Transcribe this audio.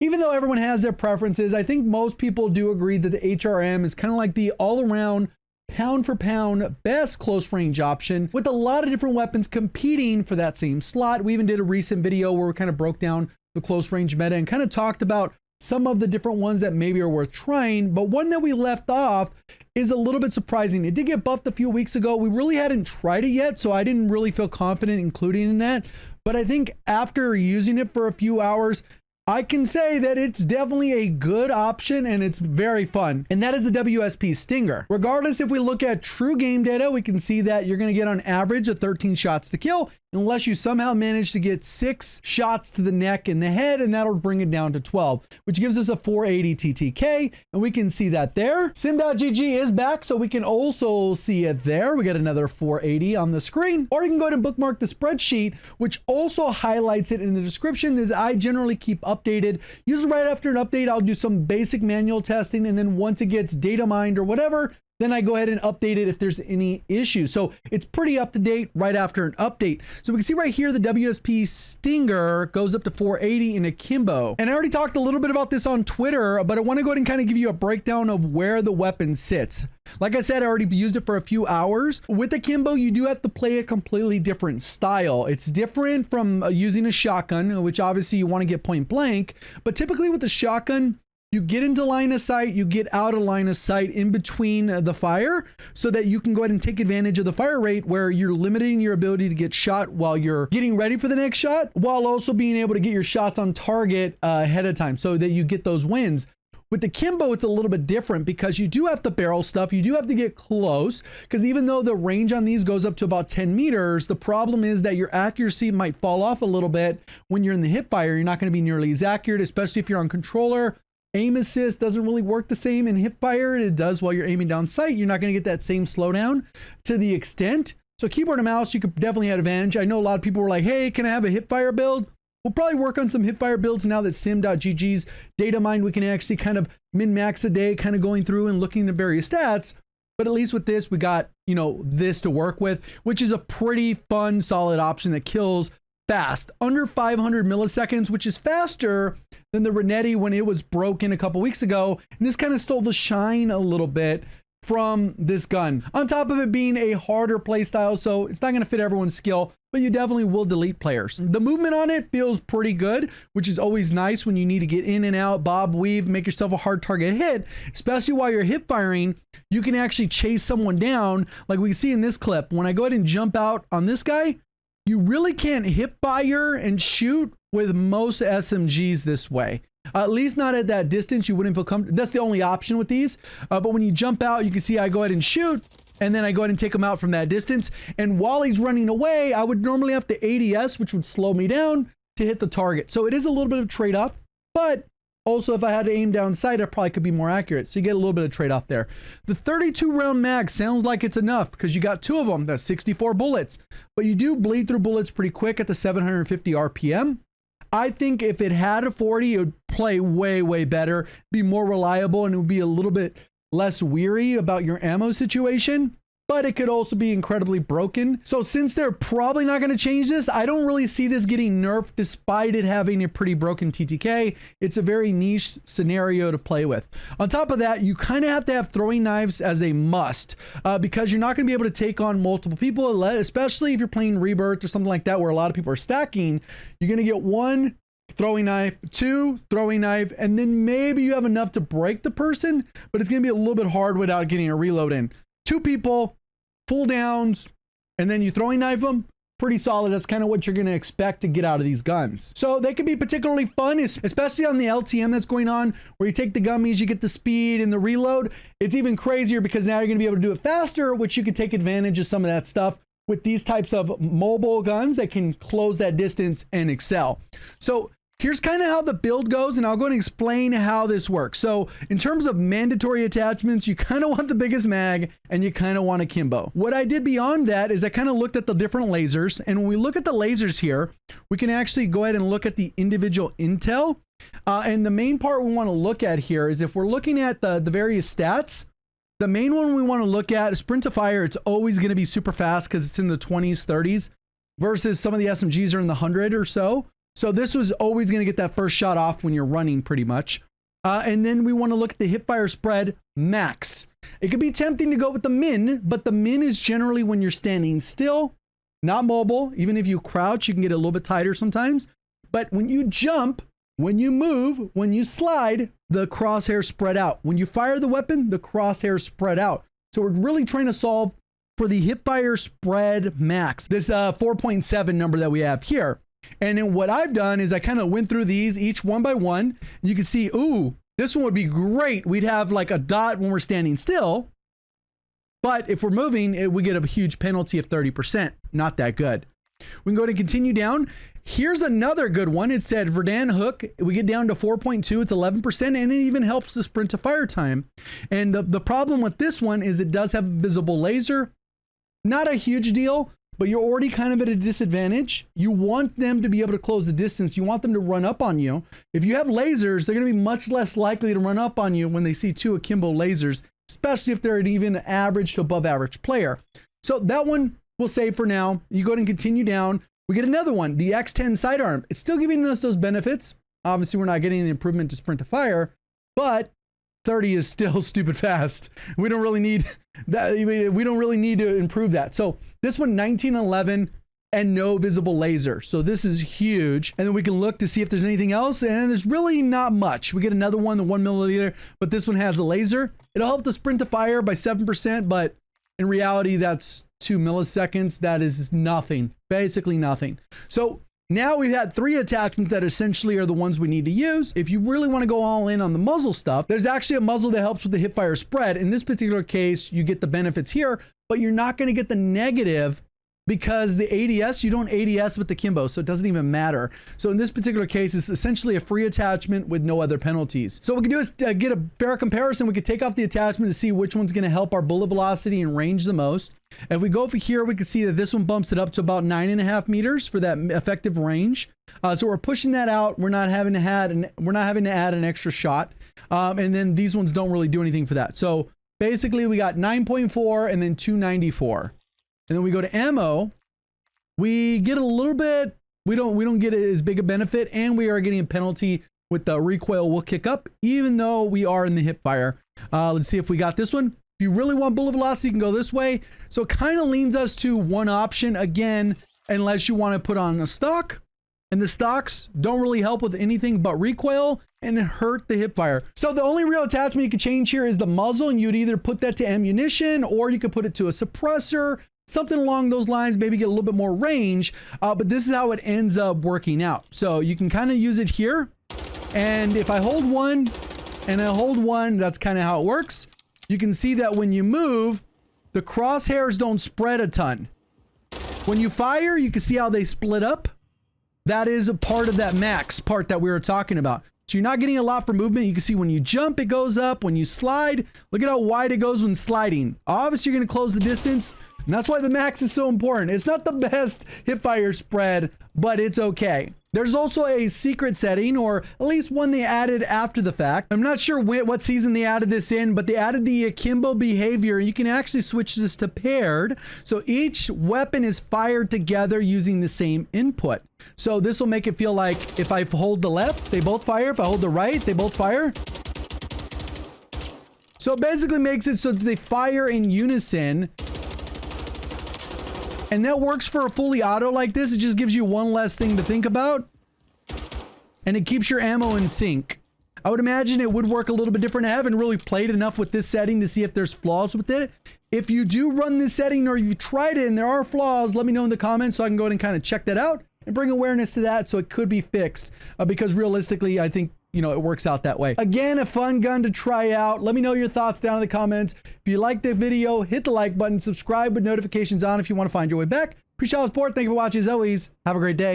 Even though everyone has their preferences, I think most people do agree that the HRM is kind of like the all-around pound for pound best close range option, with a lot of different weapons competing for that same slot. We even did a recent video where we kind of broke down the close range meta and kind of talked about some of the different ones that maybe are worth trying, but one that we left off is a little bit surprising. It did get buffed a few weeks ago. We really hadn't tried it yet, so I didn't really feel confident including in that. But I think after using it for a few hours, I can say that it's definitely a good option and it's very fun. And that is the WSP Stinger. Regardless, if we look at true game data, we can see that you're going to get on average of 13 shots to kill, unless you somehow manage to get 6 shots to the neck and the head, and that'll bring it down to 12, which gives us a 480 TTK, and we can see that there. Sim.gg is back, so we can also see it there. We got another 480 on the screen, or you can go ahead and bookmark the spreadsheet, which also highlights it in the description, as I generally keep updated. Usually right after an update, I'll do some basic manual testing, and then once it gets data mined or whatever, then I go ahead and update it if there's any issues. So it's pretty up to date right after an update. So we can see right here, the WSP Stinger goes up to 480 in Akimbo. And I already talked a little bit about this on Twitter, but I want to go ahead and kind of give you a breakdown of where the weapon sits. Like I said, I already used it for a few hours. With Akimbo, you do have to play a completely different style. It's different from using a shotgun, which obviously you want to get point blank, but typically with the shotgun, you get into line of sight, you get out of line of sight in between the fire, so that you can go ahead and take advantage of the fire rate where you're limiting your ability to get shot while you're getting ready for the next shot, while also being able to get your shots on target ahead of time so that you get those wins. With the Akimbo, it's a little bit different because you do have to barrel stuff. You do have to get close, because even though the range on these goes up to about 10 meters, the problem is that your accuracy might fall off a little bit when you're in the Hipfire. You're not going to be nearly as accurate, especially if you're on controller. Aim assist doesn't really work the same in Hipfire. It does while you're aiming down sight. You're not going to get that same slowdown to the extent. So keyboard and mouse, you could definitely have advantage. I know a lot of people were like, hey, can I have a Hipfire build? We'll probably work on some Hipfire builds now that sim.gg's data mine. We can actually kind of min-max a day, kind of going through and looking at various stats. But at least with this, we got, you know, this to work with, which is a pretty fun, solid option that kills fast, under 500 milliseconds, which is faster than the Renetti when it was broken a couple weeks ago. And this kind of stole the shine a little bit from this gun, on top of it being a harder playstyle, so it's not going to fit everyone's skill, but you definitely will delete players. The movement on it feels pretty good, which is always nice when you need to get in and out, bob, weave, make yourself a hard target hit, especially while you're hip firing. You can actually chase someone down, like we see in this clip. When I go ahead and jump out on this guy, you really can't hip fire and shoot with most SMGs this way. At least not at that distance. You wouldn't feel comfortable. That's the only option with these. But when you jump out, you can see I go ahead and shoot, and then I go ahead and take him out from that distance. And while he's running away, I would normally have to ADS, which would slow me down to hit the target. So it is a little bit of trade-off, but also if I had to aim down sight, I probably could be more accurate. So you get a little bit of trade-off there. The 32 round mag sounds like it's enough because you got 2 of them. That's 64 bullets, but you do bleed through bullets pretty quick at the 750 RPM. I think if it had a 40, it would play way, way better, be more reliable, and it would be a little bit less weary about your ammo situation, but it could also be incredibly broken. So since they're probably not going to change this, I don't really see this getting nerfed despite it having a pretty broken TTK. It's a very niche scenario to play with. On top of that, you kind of have to have throwing knives as a must because you're not going to be able to take on multiple people, especially if you're playing Rebirth or something like that where a lot of people are stacking. You're going to get 1 throwing knife, 2 throwing knife, and then maybe you have enough to break the person, but it's going to be a little bit hard without getting a reload in. 2 people, full downs, and then you throwing knife them, pretty solid. That's kind of what you're going to expect to get out of these guns. So they could be particularly fun, especially on the LTM that's going on, where you take the gummies, you get the speed and the reload. It's even crazier because now you're going to be able to do it faster, which you can take advantage of some of that stuff with these types of mobile guns that can close that distance and excel. So here's kind of how the build goes, and I'll go and explain how this works. So in terms of mandatory attachments, you kind of want the biggest mag and you kind of want Akimbo. What I did beyond that is I kind of looked at the different lasers, and when we look at the lasers here, we can actually go ahead and look at the individual intel. And the main part we want to look at here is if we're looking at the various stats, the main one we want to look at is sprint to fire. It's always going to be super fast because it's in the 20s, 30s, versus some of the SMGs are in the 100 or so. So this was always going to get that first shot off when you're running pretty much. And then we want to look at the hipfire spread max. It could be tempting to go with the min, but the min is generally when you're standing still, not mobile. Even if you crouch, you can get a little bit tighter sometimes. But when you jump, when you move, when you slide, the crosshairs spread out. When you fire the weapon, the crosshairs spread out. So we're really trying to solve for the hipfire spread max, this 4.7 number that we have here. And then what I've done is I kind of went through these each one by one. You can see, ooh, this one would be great. We'd have like a dot when we're standing still. But if we're moving, we get a huge penalty of 30%. Not that good. We can go to continue down. Here's another good one. It said Verdun hook. We get down to 4.2. It's 11%, and it even helps the sprint to fire time. And the problem with this one is it does have a visible laser. Not a huge deal, but you're already kind of at a disadvantage. You want them to be able to close the distance. You want them to run up on you. If you have lasers, they're going to be much less likely to run up on you when they see two Akimbo lasers, especially if they're an even average to above average player. So that one we'll save for now. You go ahead and continue down. We get another one, the X10 sidearm. It's still giving us those benefits. Obviously, we're not getting the improvement to sprint to fire, but 30 is still stupid fast. We don't really need that. We don't really need to improve that. So this one, 1911 and no visible laser. So this is huge. And then we can look to see if there's anything else. And there's really not much. We get another one, the 1 milliliter, but this one has a laser. It'll help the sprint to fire by 7%, but in reality, that's 2 milliseconds. That is nothing, basically nothing. So now we've had 3 attachments that essentially are the ones we need to use. If you really want to go all in on the muzzle stuff, there's actually a muzzle that helps with the hipfire spread. In this particular case, you get the benefits here, but you're not going to get the negative because the ADS, you don't ADS with the Akimbo, so it doesn't even matter. So in this particular case, it's essentially a free attachment with no other penalties. So what we can do is get a fair comparison. We could take off the attachment to see which one's going to help our bullet velocity and range the most. If we go over here, we can see that this one bumps it up to about 9.5 meters for that effective range. So we're pushing that out. We're not having to add an extra shot. And then these ones don't really do anything for that. So basically we got 9.4 and then 294. And then we go to ammo. We get a little bit, we don't get as big a benefit, and we are getting a penalty with the recoil will kick up, even though we are in the hipfire. Let's see if we got this one. If you really want bullet velocity, you can go this way. So it kind of leans us to one option again, unless you want to put on a stock. And the stocks don't really help with anything but recoil and hurt the hipfire. So the only real attachment you can change here is the muzzle, and you'd either put that to ammunition or you could put it to a suppressor. Something along those lines, maybe get a little bit more range, but this is how it ends up working out. So you can kind of use it here. And if I hold one and I hold one, that's kind of how it works. You can see that when you move, the crosshairs don't spread a ton. When you fire, you can see how they split up. That is a part of that max part that we were talking about. So you're not getting a lot for movement. You can see when you jump, it goes up. When you slide, look at how wide it goes when sliding. Obviously, you're going to close the distance. And that's why the max is so important. It's not the best hipfire spread, but it's okay. There's also a secret setting, or at least one they added after the fact. I'm not sure what season they added this in, but they added the Akimbo behavior. You can actually switch this to paired. So each weapon is fired together using the same input. So this will make it feel like if I hold the left, they both fire. If I hold the right, they both fire. So it basically makes it so that they fire in unison. And that works for a fully auto like this. It just gives you one less thing to think about. And it keeps your ammo in sync. I would imagine it would work a little bit different. I haven't really played enough with this setting to see if there's flaws with it. If you do run this setting or you tried it and there are flaws, let me know in the comments so I can go ahead and kind of check that out and bring awareness to that so it could be fixed. Because realistically, I think, you know, it works out that way. Again, a fun gun to try out. Let me know your thoughts down in the comments. If you liked the video, hit the like button, subscribe with notifications on if you want to find your way back. Appreciate all the support. Thank you for watching as always. Have a great day.